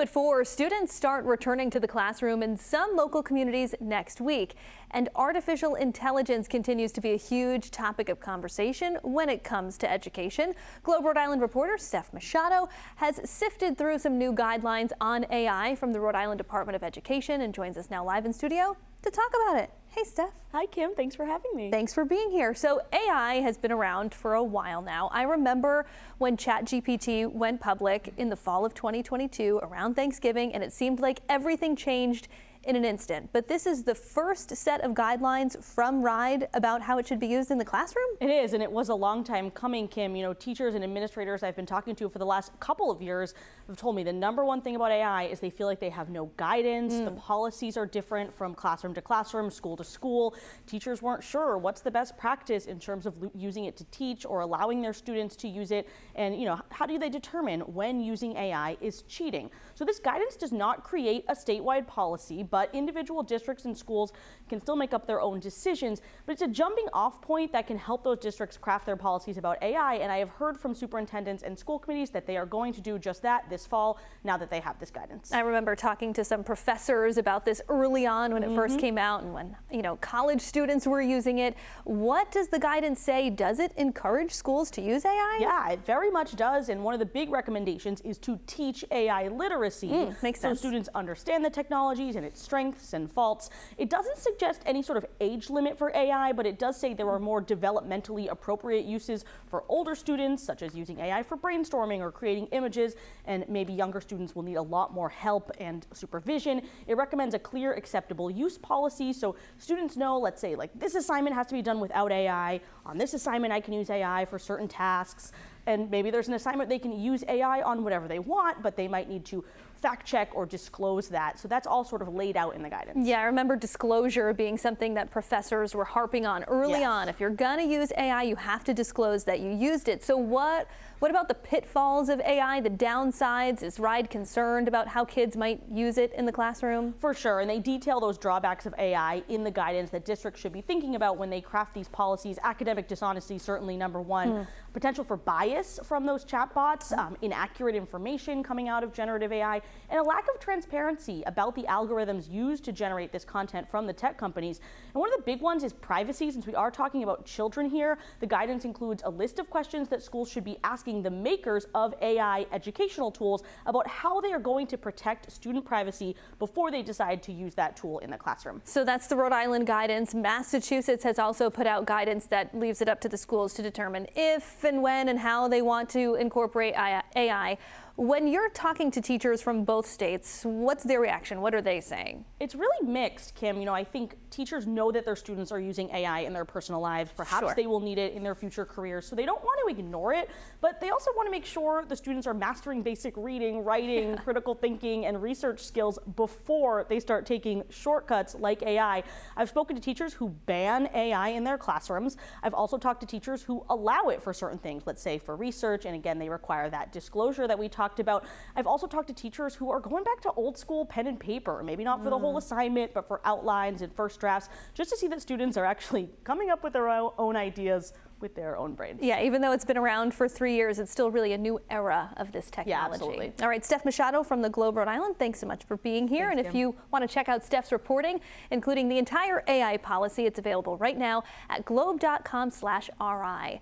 at 4, students start returning to the classroom in some local communities next week. And artificial intelligence continues to be a huge topic of conversation when it comes to education. Globe Rhode Island reporter Steph Machado has sifted through some new guidelines on AI from the Rhode Island Department of Education and joins us now live in studio to talk about it. Hey, Steph. Hi, Kim. Thanks for having me. Thanks for being here. So AI has been around for a while now. I remember when ChatGPT went public in the fall of 2022 around Thanksgiving, and it seemed like everything changed in an instant. But this is the first set of guidelines from RIDE about how it should be used in the classroom? It is, and it was a long time coming, Kim. You know, teachers and administrators I've been talking to for the last couple of years have told me the number one thing about AI is they feel like they have no guidance. The policies are different from classroom to classroom, school to school. Teachers weren't sure what's the best practice in terms of using it to teach or allowing their students to use it. And, you know, how do they determine when using AI is cheating? So this guidance does not create a statewide policy, but individual districts and schools can still make up their own decisions. But it's a jumping off point that can help those districts craft their policies about AI. And I have heard from superintendents and school committees that they are going to do just that this fall, now that they have this guidance. I remember talking to some professors about this early on when it first came out and when, you know, college students were using it. What does the guidance say? Does it encourage schools to use AI? Yeah, it very much does. And one of the big recommendations is to teach AI literacy. Makes sense. So students understand the technologies and its strengths and faults. It doesn't suggest any sort of age limit for AI, but it does say there are more developmentally appropriate uses for older students, such as using AI for brainstorming or creating images, and maybe younger students will need a lot more help and supervision. It recommends a clear, acceptable use policy, so students know, let's say, like, this assignment has to be done without AI. On this assignment, I can use AI for certain tasks. And maybe there's an assignment they can use AI on whatever they want, but they might need to fact check or disclose that. So that's all sort of laid out in the guidance. Yeah, I remember disclosure being something that professors were harping on early on. If you're going to use AI, you have to disclose that you used it. So what about the pitfalls of AI, the downsides? Is RIDE concerned about how kids might use it in the classroom? For sure, and they detail those drawbacks of AI in the guidance that districts should be thinking about when they craft these policies. Academic dishonesty, certainly number one. Potential for bias from those chatbots, inaccurate information coming out of generative AI, and a lack of transparency about the algorithms used to generate this content from the tech companies. And one of the big ones is privacy. Since we are talking about children here, the guidance includes a list of questions that schools should be asking the makers of AI educational tools about how they are going to protect student privacy before they decide to use that tool in the classroom. So that's the Rhode Island guidance. Massachusetts has also put out guidance that leaves it up to the schools to determine if and when and how they want to incorporate AI. When you're talking to teachers from both states, what's their reaction? What are they saying? It's really mixed, Kim. You know, I think teachers know that their students are using AI in their personal lives. Perhaps they will need it in their future careers, so they don't want to ignore it, but they also want to make sure the students are mastering basic reading, writing, critical thinking, and research skills before they start taking shortcuts like AI. I've spoken to teachers who ban AI in their classrooms. I've also talked to teachers who allow it for certain things, let's say for research, and again, they require that disclosure that we talked about. I've also talked to teachers who are going back to old school pen and paper, maybe not for the whole assignment, but for outlines and first drafts, just to see that students are actually coming up with their own ideas with their own brains. Yeah, even though it's been around for 3 years, it's still really a new era of this technology. Yeah, absolutely. All right, Steph Machado from the Globe Rhode Island, thanks so much for being here. Thanks, and if Kim. you want to check out Steph's reporting, including the entire AI policy, it's available right now at globe.com/RI.